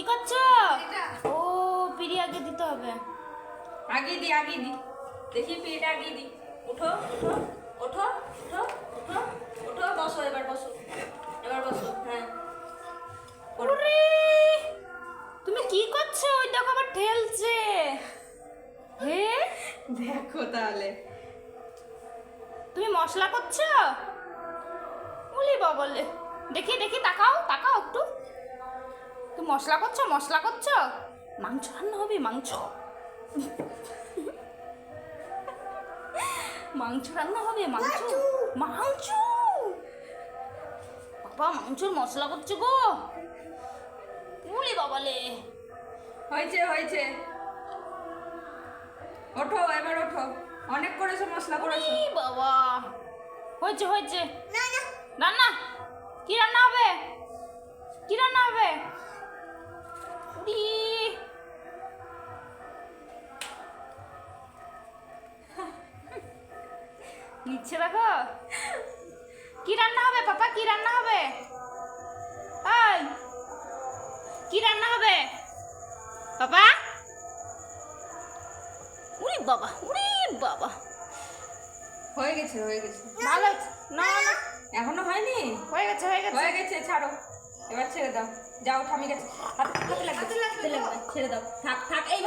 করছো? ও পিড়ি আগে দিতে হবে। আগে দি দেখি পিড়িটা আগে দি। উঠো উঠো ওঠো উঠো উঠো উঠো, বসো এবার বসো, হ্যাঁ। ওরে তুমি কি করছো? ওই দেখো আবার ঠেলছে। হে দেখো তাহলে তুমি মশলা করছো? উলি বাবলে, দেখি দেখি তাকাও তাকাও একটু। তুমি মশলা করছো মাংস রান্না হবে, মাংস রান্না হবে, মাংস। বাবা মাংসর মশলা করছো গো। উলি বাবালে, হয়েছে ওঠো এবার ওঠো, অনেক করেছো মশলা করেছো। উলি বাবা, হয়েছে রান্না। কি রান্না হবে? উলি নিচ্ছে দেখো। কি রান্না হবে পাপা? কি রান্না হবে? এই কি রান্না হবে পাপা? উরি বাবা হয়ে গেছে ভালো হয়েছে। না না এখনো হয়নি? হয়ে গেছে ছাড়ো, এবার ছেড়ে দাও, যাও ঠামি গেছে, হাতে লাগবে ছেড়ে দাও, থাক এই